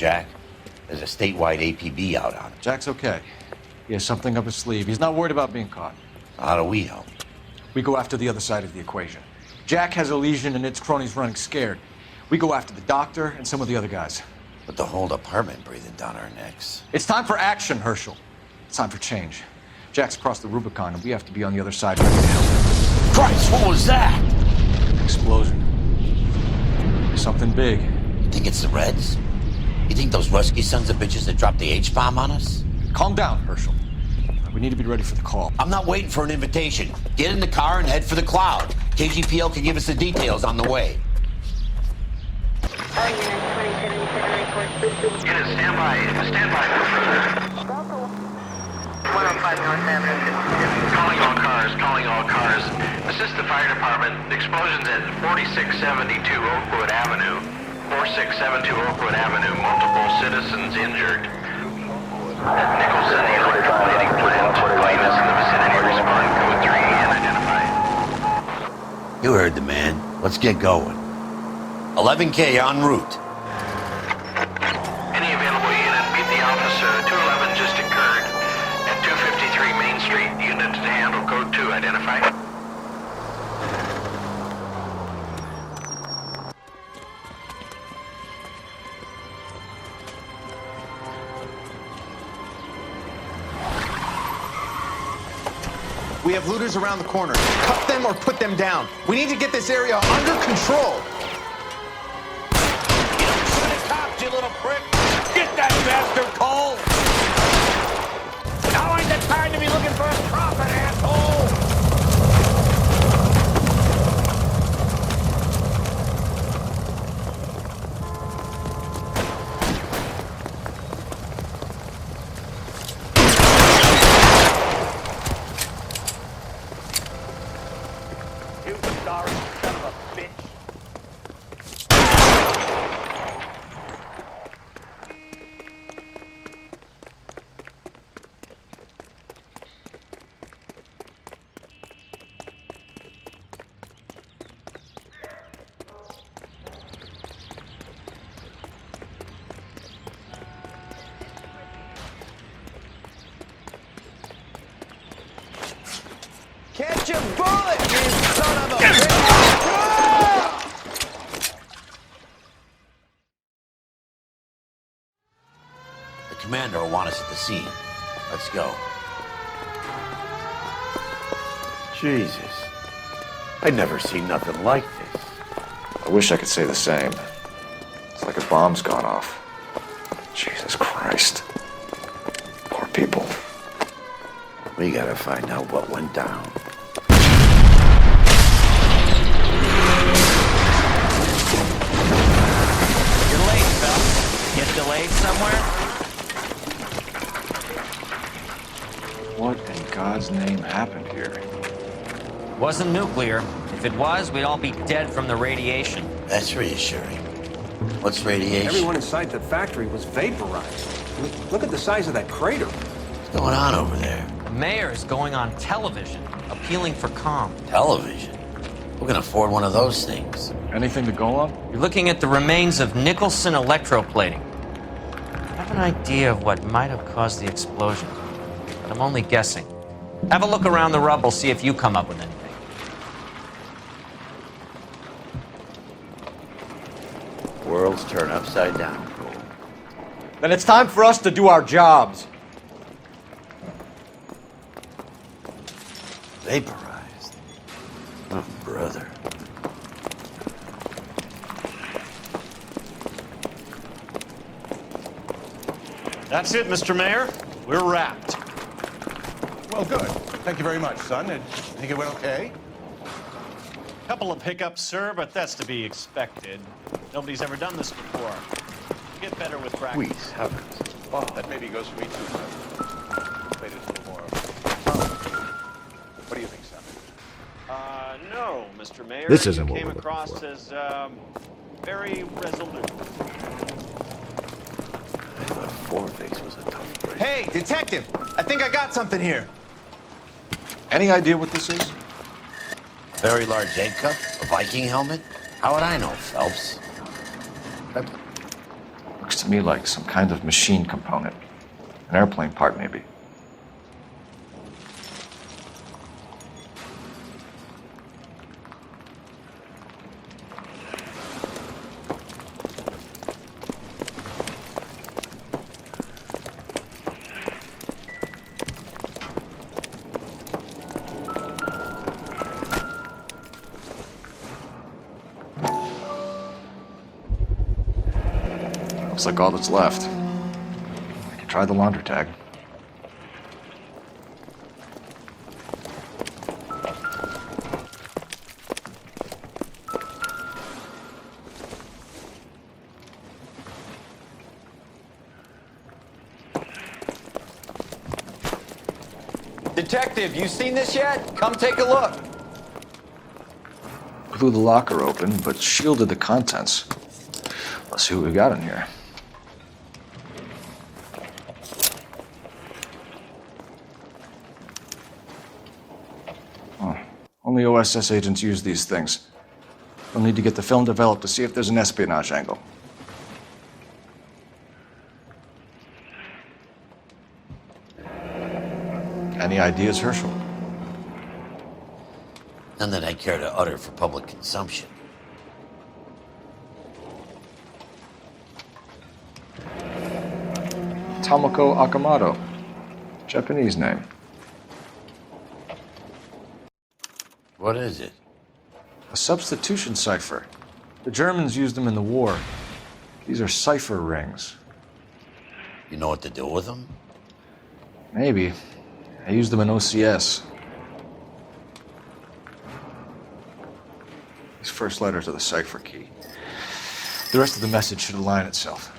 Jack? There's a statewide APB out on him. Jack's okay. He has something up his sleeve. He's not worried about being caught. How do we help? We go after the other side of the equation. Jack has a legion and its cronies running scared. We go after the doctor and some of the other guys. But the whole department breathing down our necks. It's time for action, Herschel. It's time for change. Jack's crossed the Rubicon and we have to be on the other side ready to help. Christ, what was that? Explosion. Something big. You think it's the Reds? You think those Rusky sons of bitches that dropped the H-bomb on us? Calm down, Herschel. We need to be ready for the call. I'm not waiting for an invitation. Get in the car and head for the cloud. KGPL can give us the details on the way. Unit, stand by. Stand by for further. 105 North Avenue. Calling all cars. Assist the fire department. Explosions at 4672 Oakwood Avenue. 4672 Oakwood Avenue. Multiple citizens injured. At Nicholson, the electroplating plant. Claimants in the vicinity respond. Code 3 and identify. You heard the man. Let's get going. 11K en route. Any available unit, meet the officer. 211 just occurred at 253 Main Street. Unit to handle code 2. Identify. We have looters around the corner. Cut them or put them down. We need to get this area under control. You little prick! Get that bastard cold! Now ain't the time to be looking for a profit, asshole! You sorry son of a bitch! Catch a bullet, you son of a bitch! The commander will want us at the scene. Let's go. Jesus. I'd never seen nothing like this. I wish I could say the same. It's like a bomb's gone off. Jesus Christ. Poor people. We gotta find out what went down. You're late, Phelps. Get delayed somewhere? What in God's name happened here? Wasn't nuclear. If it was, we'd all be dead from the radiation. That's reassuring. What's radiation? Everyone inside the factory was vaporized. Look at the size of that crater. What's going on over there? The mayor's going on television, appealing for calm. Television? Who can afford one of those things? Anything to go on? You're looking at the remains of Nicholson electroplating. I have an idea of what might have caused the explosion, but I'm only guessing. Have a look around the rubble, see if you come up with anything. Worlds turn upside down, Cole. Then it's time for us to do our jobs. Vaporized. Oh, brother. That's it, Mr. Mayor. We're wrapped. Well, good. Thank you very much, son. I think it went okay. Couple of hiccups, sir, but that's to be expected. Nobody's ever done this before. Get better with practice. Squeeze, heavens. Oh, that maybe goes for me too, son. Made it a little more. What do you think, son? No, Mr. Mayor. This isn't You what came we're looking across for. as, very resolute. I thought Forfix was a tough break. Hey, detective! I think I got something here. Any idea what this is? Very large egg cup? A Viking helmet? How would I know, Phelps? Looks Looks to me like some kind of machine component. An airplane part, maybe. Looks like all that's left. I can try the laundry tag. Detective, you seen this yet? Come take a look. Blew the locker open, but shielded the contents. Let's see what we got in here. Oh, only OSS agents use these things. We'll need to get the film developed to see if there's an espionage angle. Any ideas, Herschel? None that I care to utter for public consumption. Tomoko Akamoto. Japanese name. What is it? A substitution cipher. The Germans used them in the war. These are cipher rings. You know what to do with them? Maybe. I used them in OCS. These first letters are the cipher key. The rest of the message should align itself.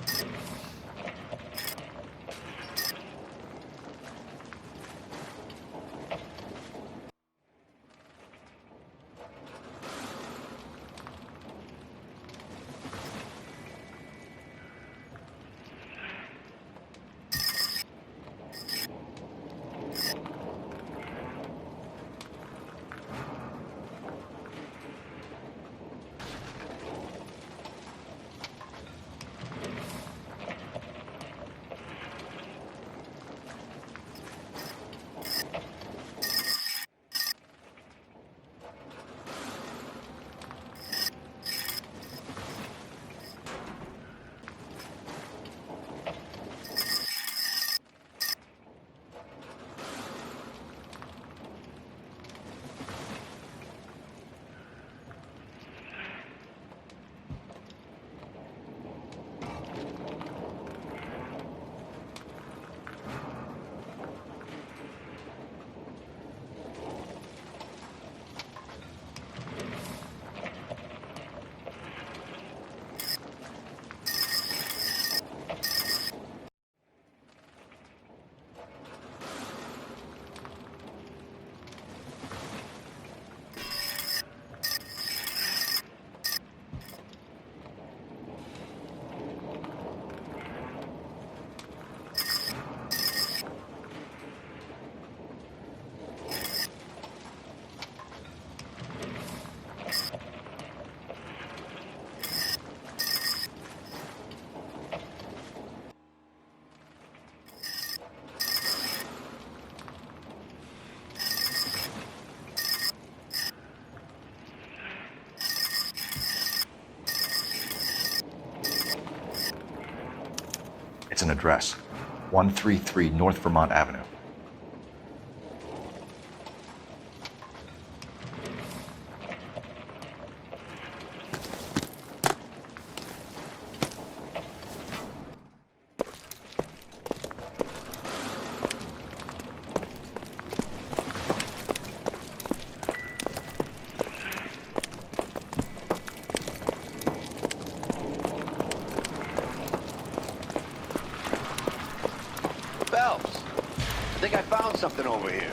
It's an address. 133 North Vermont Avenue. Phelps, I think I found something over here.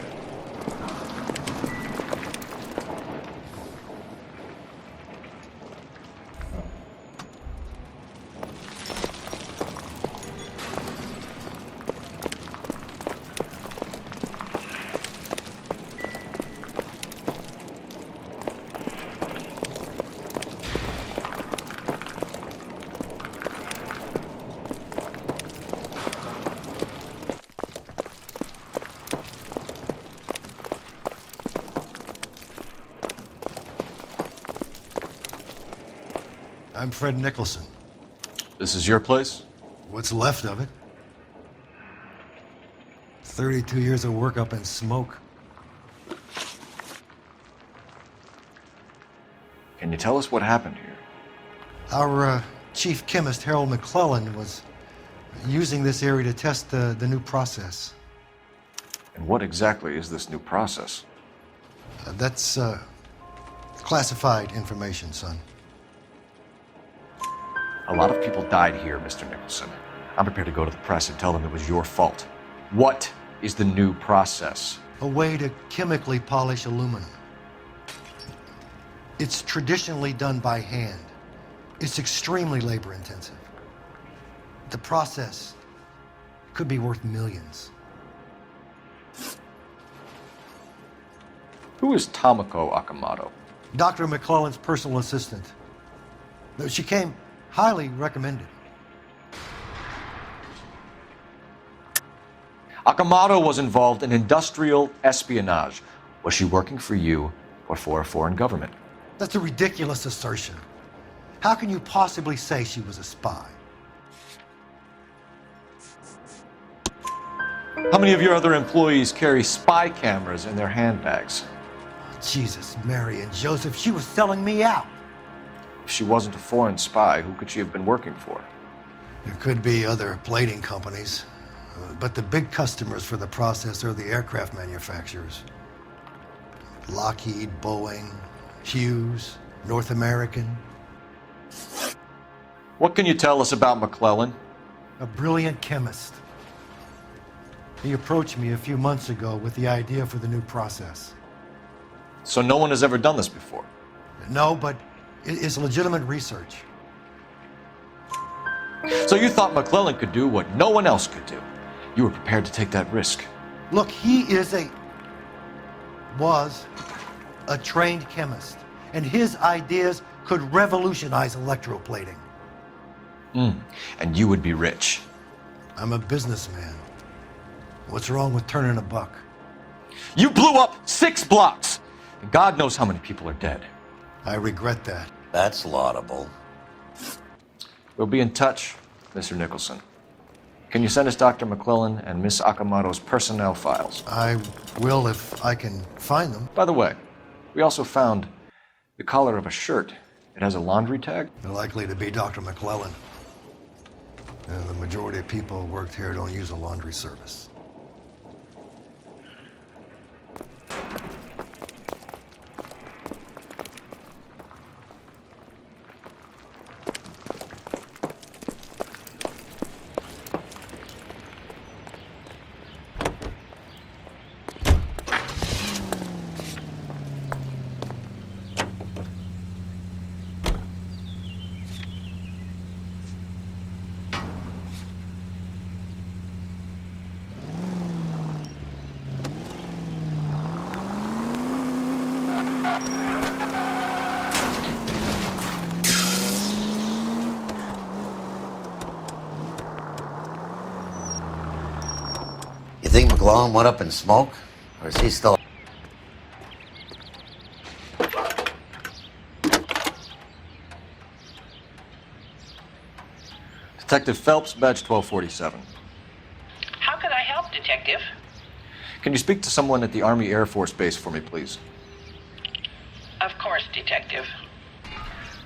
I'm Fred Nicholson. This is your place? What's left of it? 32 years of work up in smoke. Can you tell us what happened here? Our chief chemist, Harold McClellan, was using this area to test the new process. And what exactly is this new process? That's classified information, son. A lot of people died here, Mr. Nicholson. I'm prepared to go to the press and tell them it was your fault. What is the new process? A way to chemically polish aluminum. It's traditionally done by hand. It's extremely labor intensive. The process could be worth millions. Who is Tomoko Akamoto? Dr. McClellan's personal assistant. She came highly recommended. Akamoto was involved in industrial espionage. Was she working for you or for a foreign government? That's a ridiculous assertion. How can you possibly say she was a spy? How many of your other employees carry spy cameras in their handbags? Jesus, Mary and Joseph, she was selling me out. If she wasn't a foreign spy, who could she have been working for? There could be other plating companies, but the big customers for the process are the aircraft manufacturers. Lockheed, Boeing, Hughes, North American. What can you tell us about McClellan? A brilliant chemist. He approached me a few months ago with the idea for the new process. So no one has ever done this before? No, but it's legitimate research. So you thought McClellan could do what no one else could do? You were prepared to take that risk? Look, he was a trained chemist, and his ideas could revolutionize electroplating. And you would be rich? I'm a businessman. What's wrong with turning a buck? You blew up 6 blocks! And God knows how many people are dead. I regret that. That's laudable. We'll be in touch, Mr. Nicholson. Can you send us Dr. McClellan and Miss Akamoto's personnel files? I will if I can find them. By the way, we also found the collar of a shirt. It has a laundry tag. They're likely to be Dr. McClellan. The majority of people who worked here don't use a laundry service. You think McClellan went up in smoke? Or is he still... Detective Phelps, badge 1247. How can I help, Detective? Can you speak to someone at the Army Air Force Base for me, please? Of course, Detective.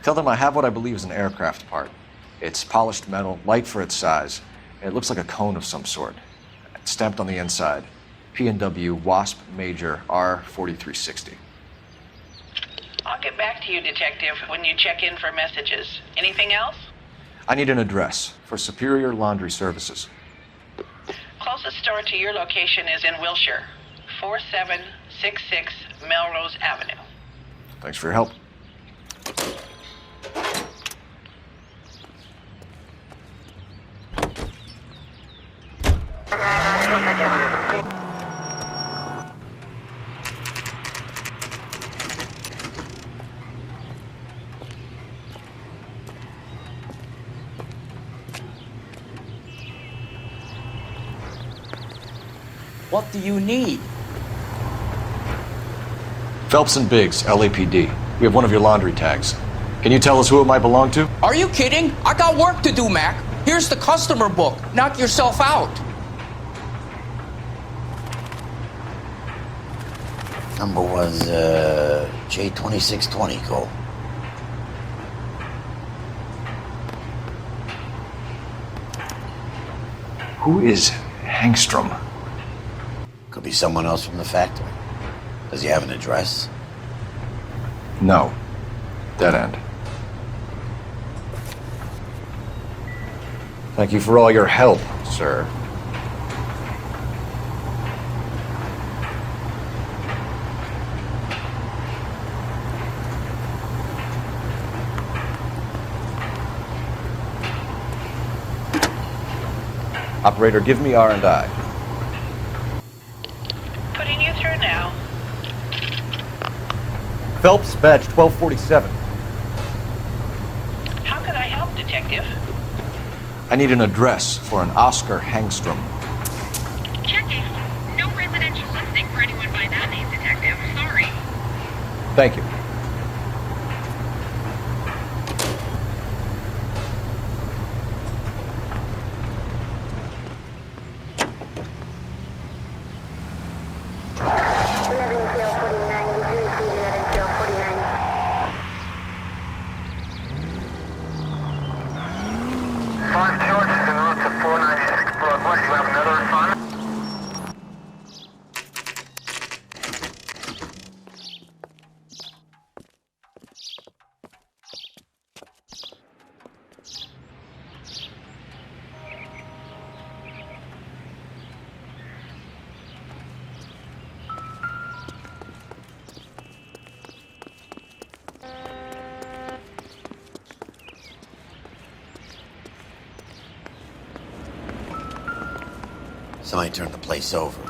Tell them I have what I believe is an aircraft part. It's polished metal, light for its size, and it looks like a cone of some sort. It's stamped on the inside. P&W Wasp Major R4360. I'll get back to you, Detective, when you check in for messages. Anything else? I need an address for Superior Laundry Services. Closest store to your location is in Wilshire, 4766 Melrose Avenue. Thanks for your help. What do you need? Phelps and Biggs, LAPD. We have one of your laundry tags. Can you tell us who it might belong to? Are you kidding? I got work to do, Mac. Here's the customer book. Knock yourself out. Number was J2620, Cole. Who is Hangstrom? Could be someone else from the factory. Does he have an address? No. Dead end. Thank you for all your help, sir. Operator, give me R&I. Putting you through now. Phelps, badge 1247. How can I help, Detective? I need an address for an Oscar Hangstrom. Checking. No residential listing for anyone by that name, Detective. Sorry. Thank you. Somebody turned the place over.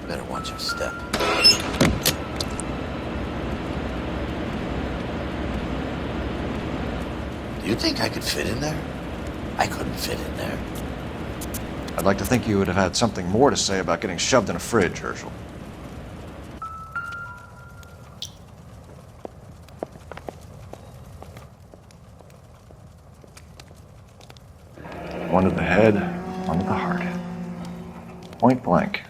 Better watch your step. Do you think I could fit in there? I couldn't fit in there. I'd like to think you would have had something more to say about getting shoved in a fridge, Herschel. One to the head, one to the heart. Point blank.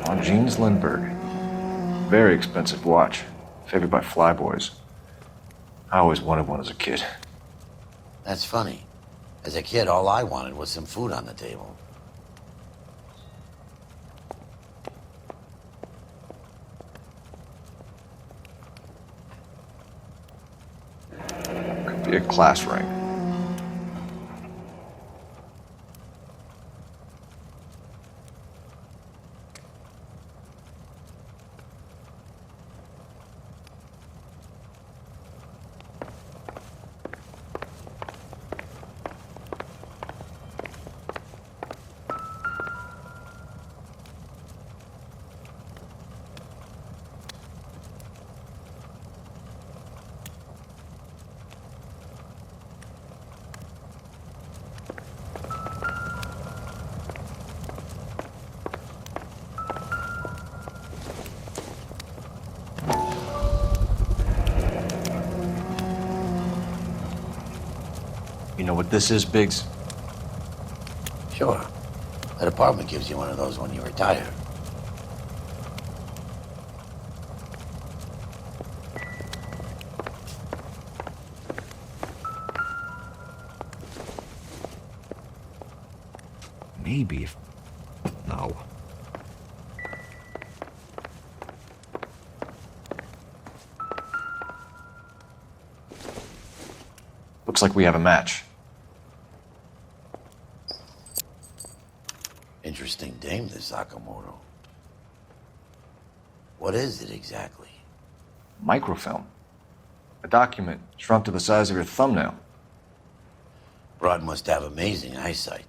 On Jeans Lindbergh. Very expensive watch. Favored by flyboys. I always wanted one as a kid. That's funny. As a kid, all I wanted was some food on the table. Could be a class ring. You know what this is, Biggs? Sure. That apartment gives you one of those when you retire. Maybe if... No. Looks like we have a match. Interesting dame, this Sakamoto. What is it exactly? Microfilm. A document shrunk to the size of your thumbnail. Broad must have amazing eyesight.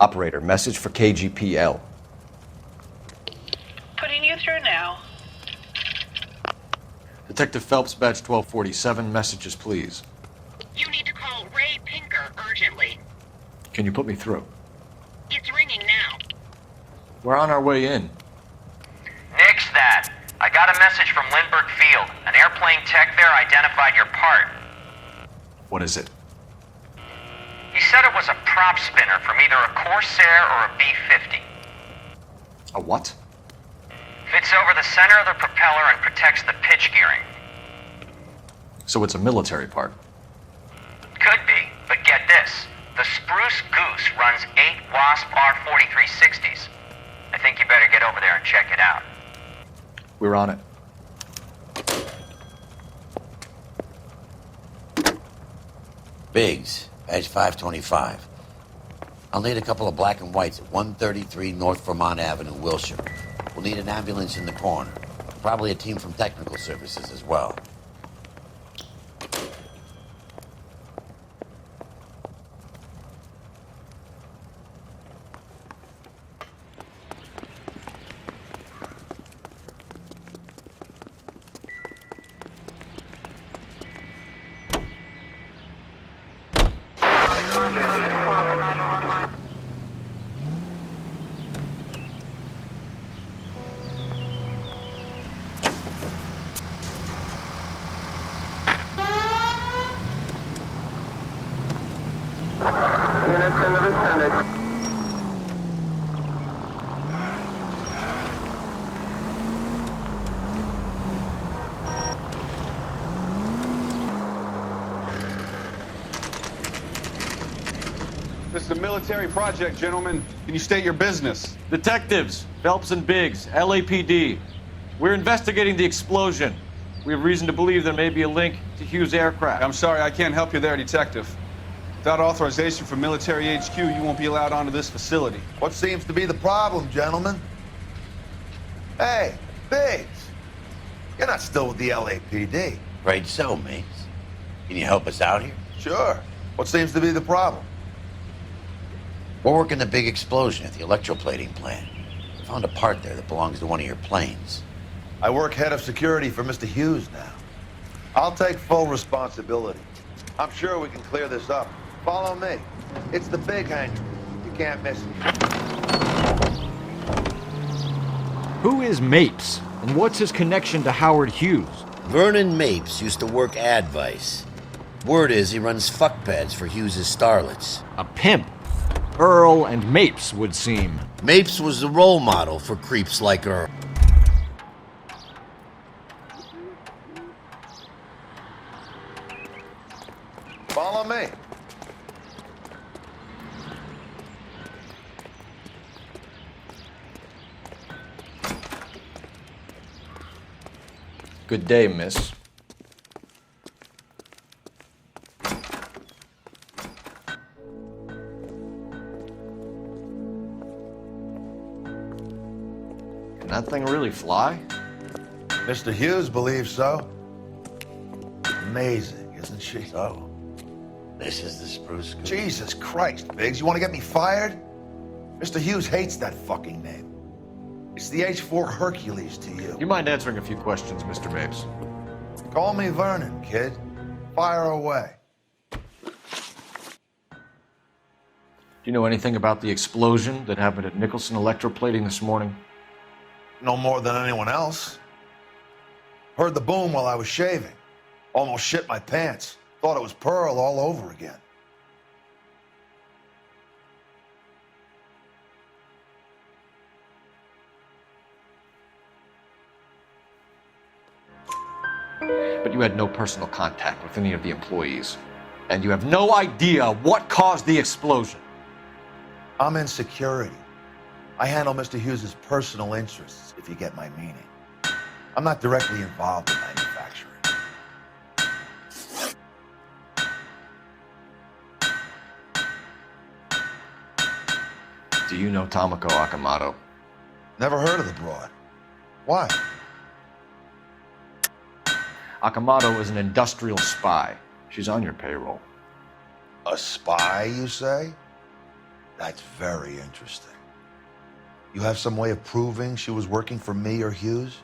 Operator, message for KGPL. Putting you through now. Detective Phelps, badge 1247, messages please. You need to call Ray Pinker urgently. Can you put me through? It's ringing now. We're on our way in. Nix that. I got a message from Lindbergh Field. An airplane tech there identified your part. What is it? He said it was a prop spinner from either a Corsair or a B-50. A what? Fits over the center of the propeller and protects the pitch gearing. So it's a military part. Could be, but get this. The Spruce Goose runs 8 Wasp R-4360s. I think you better get over there and check it out. We're on it. Biggs, badge 525. I'll need a couple of black and whites at 133 North Vermont Avenue, Wilshire. We'll need an ambulance in the corner. Probably a team from technical services as well. This is a military project, gentlemen. Can you state your business? Detectives, Phelps and Biggs, LAPD. We're investigating the explosion. We have reason to believe there may be a link to Hughes' aircraft. I'm sorry, I can't help you there, Detective. Without authorization from military HQ, you won't be allowed onto this facility. What seems to be the problem, gentlemen? Hey, Biggs, you're not still with the LAPD. Afraid so, mates. Can you help us out here? Sure. What seems to be the problem? We're working the big explosion at the electroplating plant. We found a part there that belongs to one of your planes. I work head of security for Mr. Hughes now. I'll take full responsibility. I'm sure we can clear this up. Follow me. It's the big hangar. You can't miss it. Who is Mapes, and what's his connection to Howard Hughes? Vernon Mapes used to work Advice. Word is he runs fuck pads for Hughes' starlets. A pimp. Earl and Mapes would seem. Mapes was the role model for creeps like Earl. Follow me. Good day, miss. Can that thing really fly? Mr. Hughes believes so. Amazing, isn't she? So, this is the Spruce Goose. Jesus Christ, Biggs, you want to get me fired? Mr. Hughes hates that fucking name. It's the H-4 Hercules to you. You mind answering a few questions, Mr. Mapes? Call me Vernon, kid. Fire away. Do you know anything about the explosion that happened at Nicholson Electroplating this morning? No more than anyone else. Heard the boom while I was shaving. Almost shit my pants. Thought it was Pearl all over again. But you had no personal contact with any of the employees. And you have no idea what caused the explosion. I'm in security. I handle Mr. Hughes' personal interests, if you get my meaning. I'm not directly involved in manufacturing. Do you know Tomoko Akamoto? Never heard of the broad. Why? Akamoto is an industrial spy. She's on your payroll. A spy, you say? That's very interesting. You have some way of proving she was working for me or Hughes?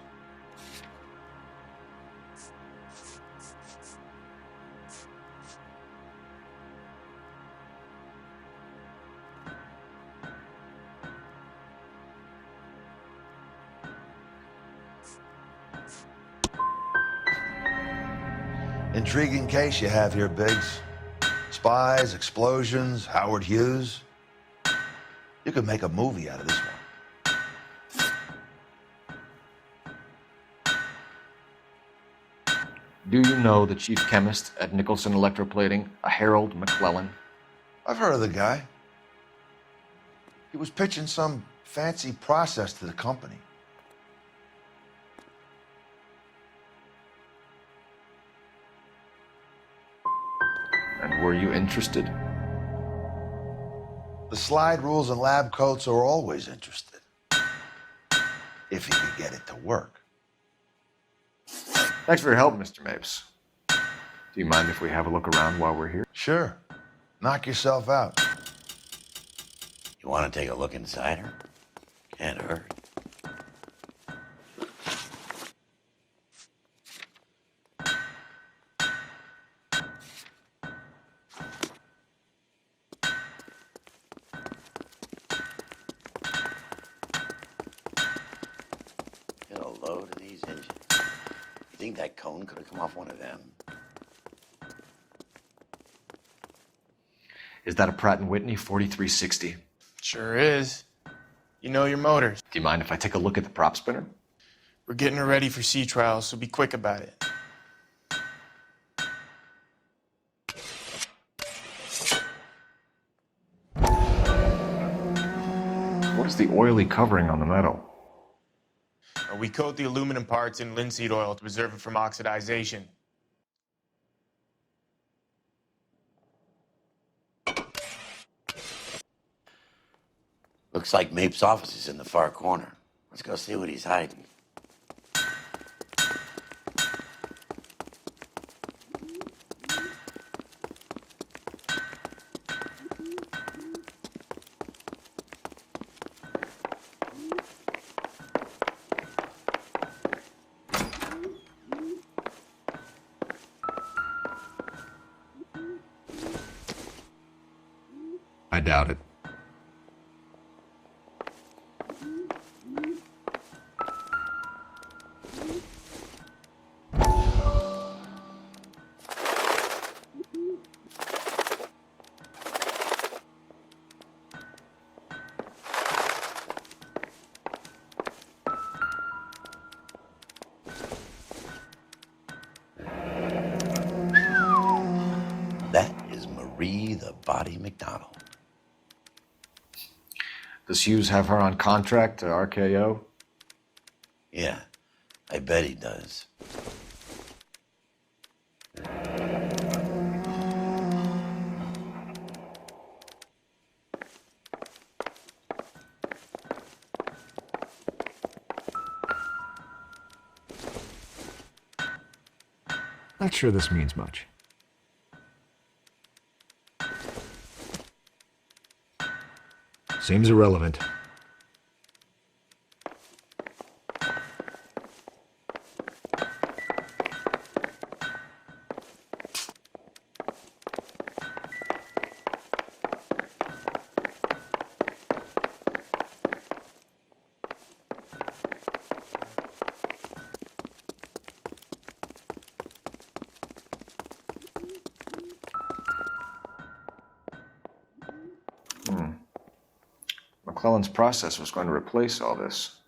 Intriguing case you have here, Biggs. Spies, explosions, Howard Hughes. You could make a movie out of this one. Do you know the chief chemist at Nicholson Electroplating, a Harold McClellan? I've heard of the guy. He was pitching some fancy process to the company. And were you interested? The slide rules and lab coats are always interested. If he could get it to work. Thanks for your help, Mr. Mapes. Do you mind if we have a look around while we're here? Sure. Knock yourself out. You want to take a look inside her? Can't hurt. Get a load of these engines. You think that cone could have come off one of them? Is that a Pratt & Whitney 4360? Sure is. You know your motors. Do you mind if I take a look at the prop spinner? We're getting her ready for sea trials, so be quick about it. What is the oily covering on the metal? We coat the aluminum parts in linseed oil to preserve it from oxidization. Looks like Mapes' office is in the far corner. Let's go see what he's hiding. I doubt it. That is Marie the Body McDonald. Does Hughes have her on contract to RKO? Yeah, I bet he does. Not sure this means much. Seems irrelevant. McClellan's process was going to replace all this.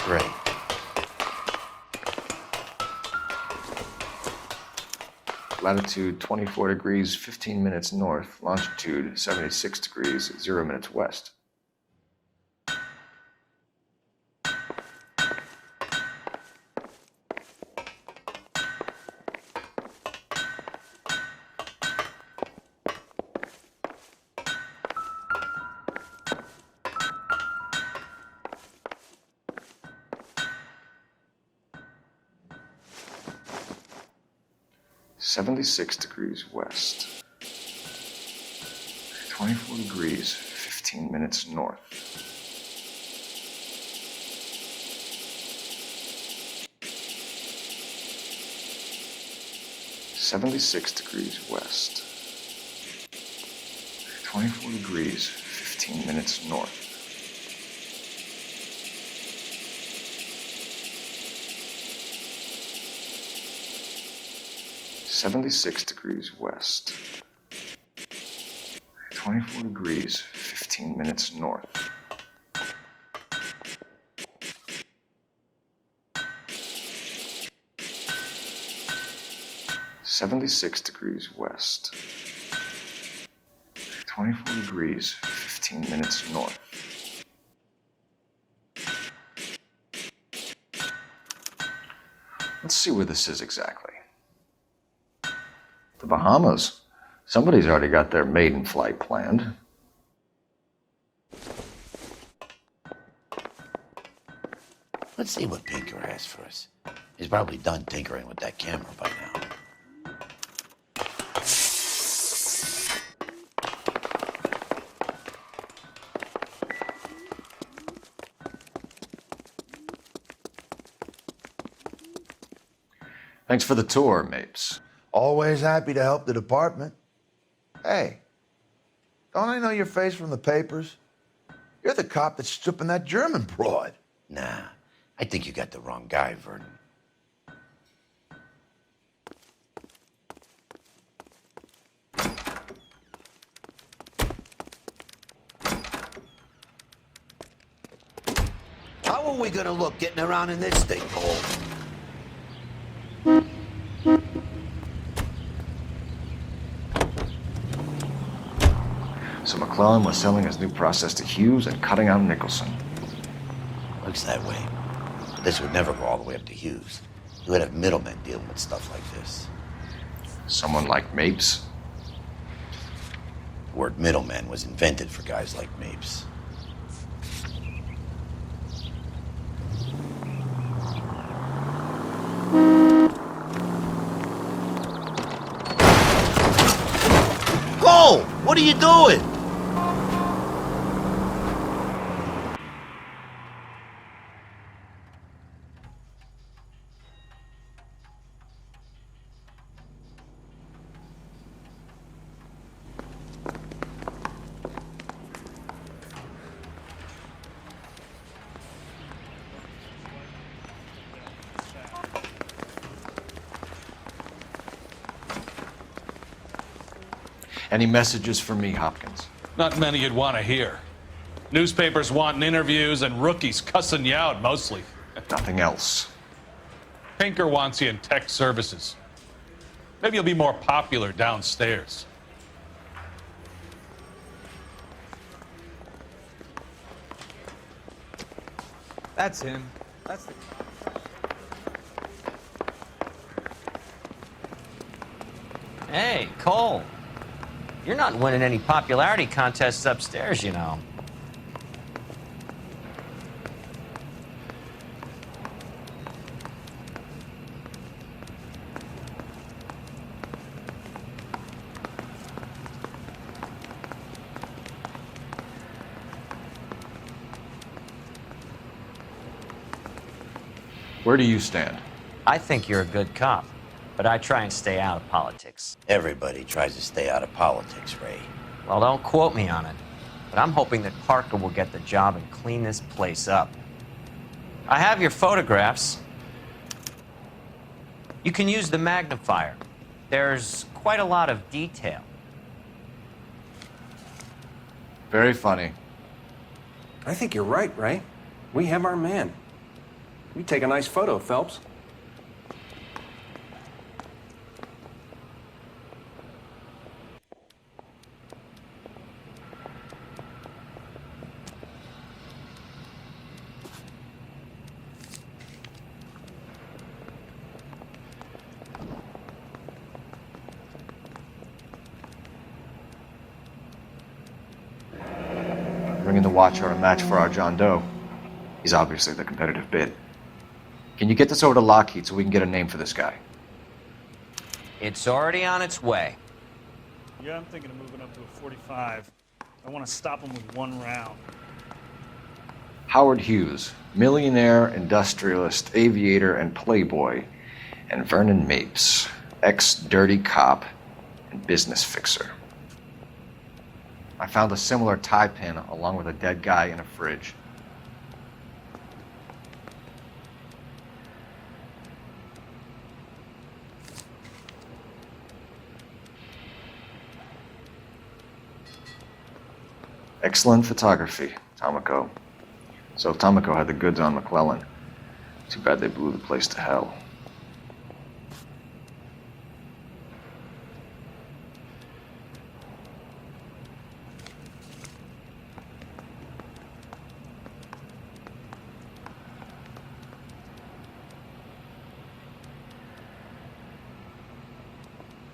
Great. Latitude 24 degrees, 15 minutes north. Longitude 76 degrees, 0 minutes west. 76 degrees west. 24 degrees, 15 minutes north. $76 degrees west. 24 degrees, 15 minutes north. $76 degrees west. 24 degrees, 15 minutes north. $76 degrees west. 24 degrees, 15 minutes north. Let's see where this is exactly. The Bahamas. Somebody's already got their maiden flight planned. Let's see what Pinker has for us. He's probably done tinkering with that camera by now. Thanks for the tour, Mapes. Always happy to help the department. Hey, don't I know your face from the papers? You're the cop that's stripping that German broad. Nah, I think you got the wrong guy, Vernon. How are we gonna look getting around in this thing, Cole? So McClellan was selling his new process to Hughes and cutting out Nicholson. Looks that way. But this would never go all the way up to Hughes. You would have middlemen dealing with stuff like this. Someone like Mapes? The word middleman was invented for guys like Mapes. Cole! What are you doing? Any messages for me, Hopkins? Not many you'd want to hear. Newspapers wanting interviews and rookies cussing you out, mostly. Nothing else. Pinker wants you in tech services. Maybe you'll be more popular downstairs. That's him. That's the... Hey, Cole. You're not winning any popularity contests upstairs, you know. Where do you stand? I think you're a good cop, but I try and stay out of politics. Everybody tries to stay out of politics, Ray. Well, don't quote me on it, but I'm hoping that Parker will get the job and clean this place up. I have your photographs. You can use the magnifier. There's quite a lot of detail. Very funny. I think you're right, Ray. We have our man. You take a nice photo, Phelps. Bringing the Watcher a match for our John Doe. He's obviously the competitive bid. Can you get this over to Lockheed so we can get a name for this guy? It's already on its way. Yeah, I'm thinking of moving up to a 45. I want to stop him with one round. Howard Hughes, millionaire, industrialist, aviator, and playboy, and Vernon Mapes, ex-dirty cop and business fixer. I found a similar tie pin along with a dead guy in a fridge. Excellent photography, Tomoko. So Tomoko had the goods on McClellan. Too bad they blew the place to hell.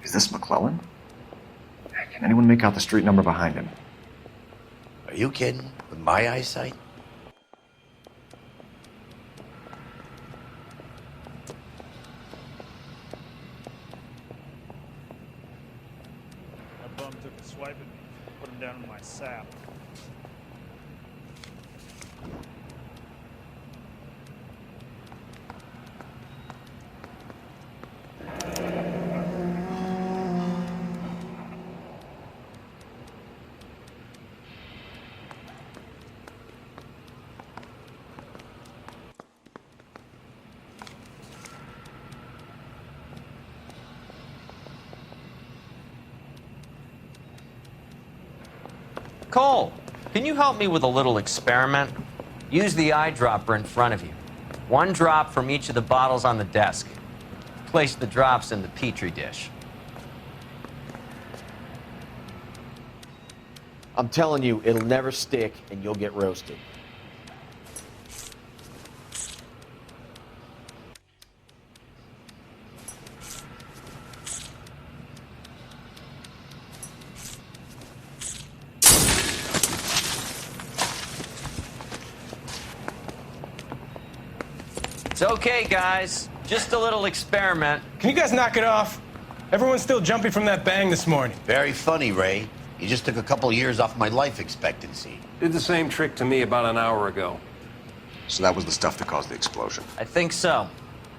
Is this McClellan? Can anyone make out the street number behind him? Are you kidding? With my eyesight? That bum took a swipe at me, put him down in my sap. Cole, can you help me with a little experiment? Use the eyedropper in front of you. One drop from each of the bottles on the desk. Place the drops in the Petri dish. I'm telling you, it'll never stick and you'll get roasted. It's okay, guys. Just a little experiment. Can you guys knock it off? Everyone's still jumpy from that bang this morning. Very funny, Ray. You just took a couple years off my life expectancy. Did the same trick to me about an hour ago. So that was the stuff that caused the explosion. I think so.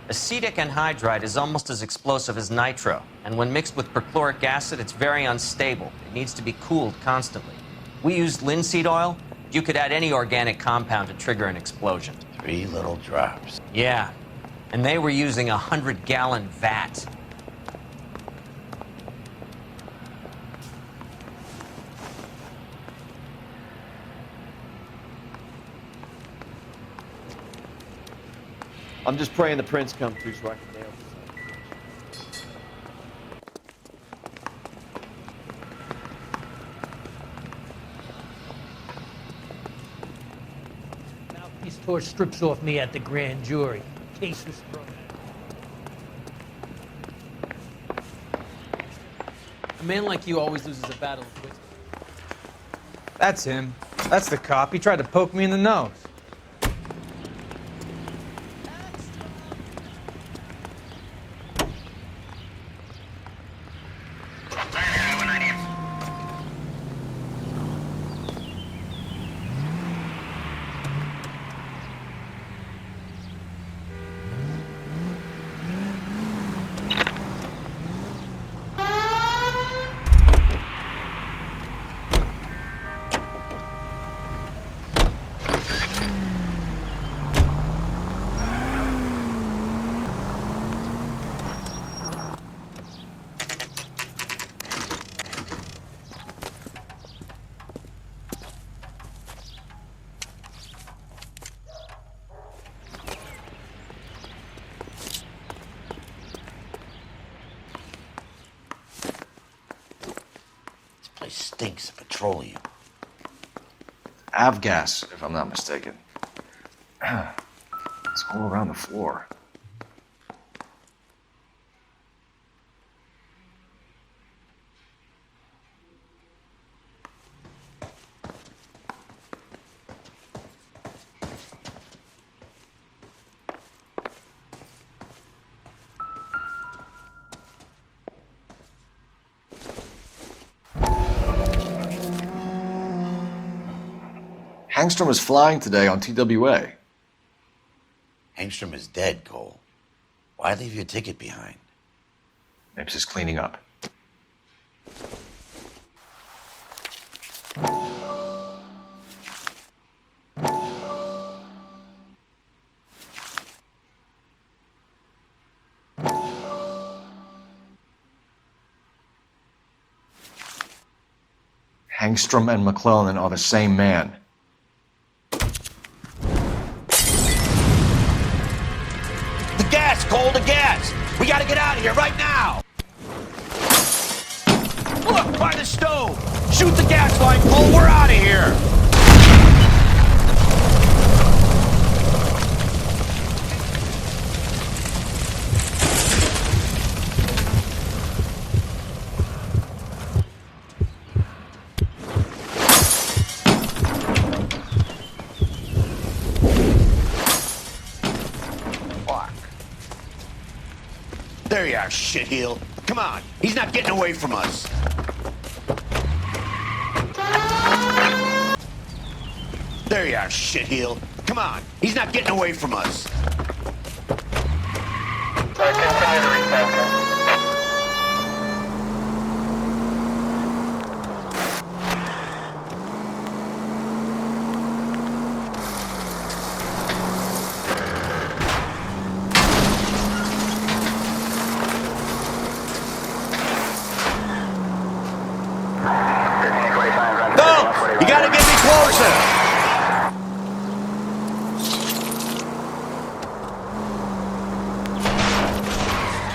Acetic anhydride is almost as explosive as nitro, and when mixed with perchloric acid, it's very unstable. It needs to be cooled constantly. We used linseed oil. You could add any organic compound to trigger an explosion. 3 little drops. Yeah, and they were using a 100-gallon vat. I'm just praying the prince comes through so I can nail this. Mouthpiece tore strips off me at the grand jury. Case was thrown out. A man like you always loses a battle of wisdom. That's him. That's the cop. He tried to poke me in the nose. Place stinks of petroleum. Avgas, if I'm not mistaken. It's all around the floor. Hangstrom is flying today on TWA. Hangstrom is dead, Cole. Why leave your ticket behind? Mapes is cleaning up. Hangstrom and McClellan are the same man. The gas, Cole, the gas! We gotta get out of here right now! Look, by the stove! Shoot the gas line, Cole, we're out of here! There you are, shitheel. Come on, he's not getting away from us. There you are, shitheel. Come on, he's not getting away from us. You gotta get me closer!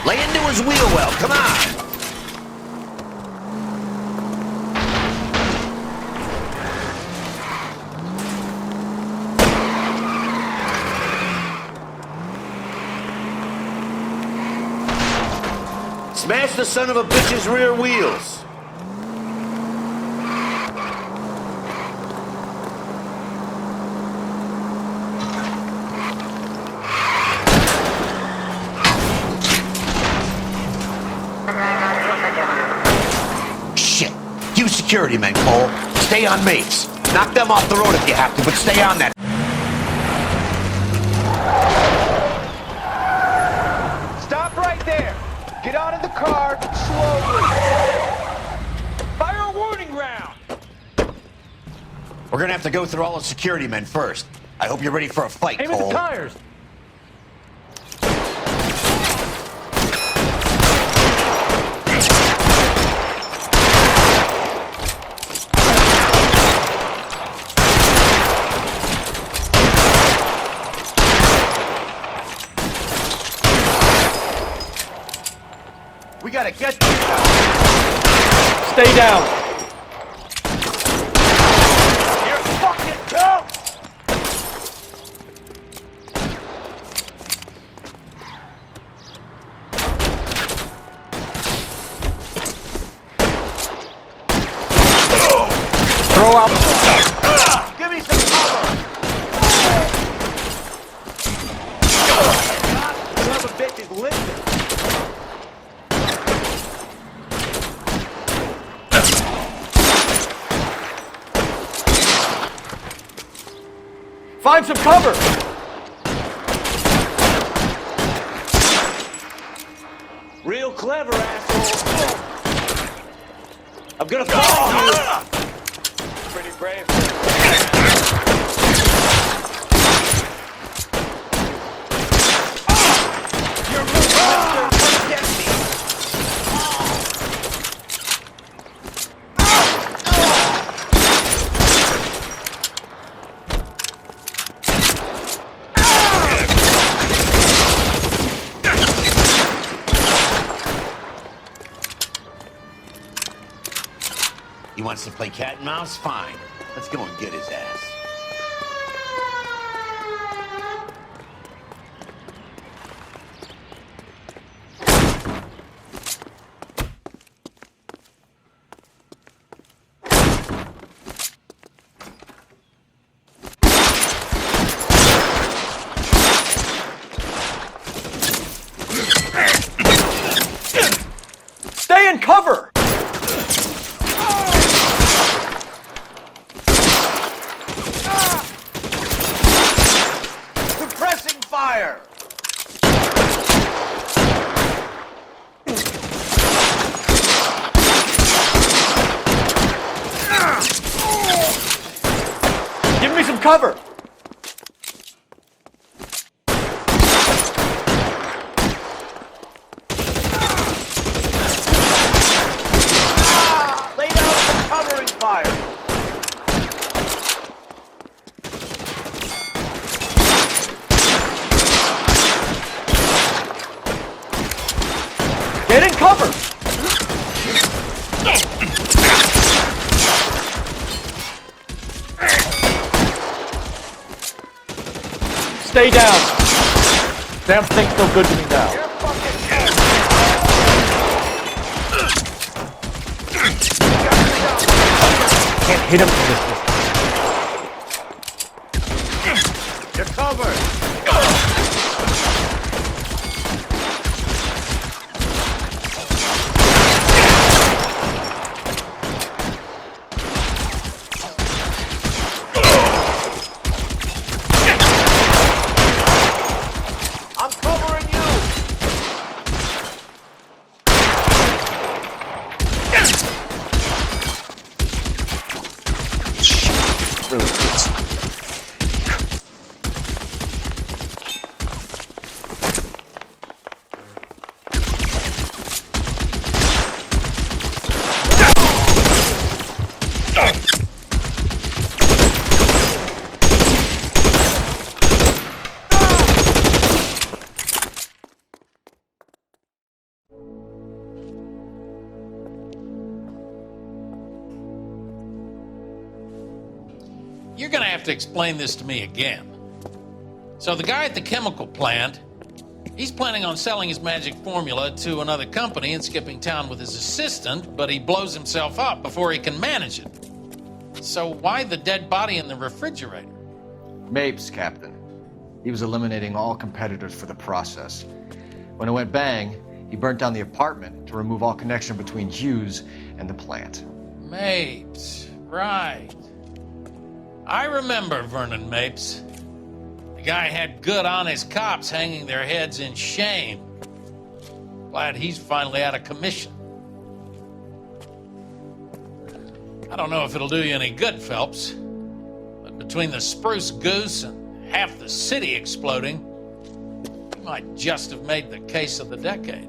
Lay into his wheel well, come on! Smash the son of a bitch's rear wheels! Security men, Cole. Stay on Mapes. Knock them off the road if you have to, but stay on that. Stop right there. Get out of the car slowly. Fire a warning round. We're gonna have to go through all the security men first. I hope you're ready for a fight, Aim Cole. at the tires. We gotta get Stay down. You're fucking dope! Throw out. Give me some cover! Son of a bitch is lifting. Find some cover. Real clever, asshole. I'm gonna follow you. Pretty brave. You're get me. He wants to play cat and mouse? Fine. Let's go and get his ass. Stay in cover. cover! Lay down some covering fire. Get in cover! Stay down. Damn thing's no good to me now. Can't hit him from this distance. You're covered. I'm covering you. Really hurts. You're gonna have to explain this to me again. So the guy at the chemical plant, he's planning on selling his magic formula to another company and skipping town with his assistant, but he blows himself up before he can manage it. So why the dead body in the refrigerator? Mapes, Captain. He was eliminating all competitors for the process. When it went bang, he burnt down the apartment to remove all connection between Hughes and the plant. Mapes, right. I remember Vernon Mapes. The guy had good, honest cops hanging their heads in shame. Glad he's finally out of commission. I don't know if it'll do you any good, Phelps, but between the spruce goose and half the city exploding, you might just have made the case of the decade.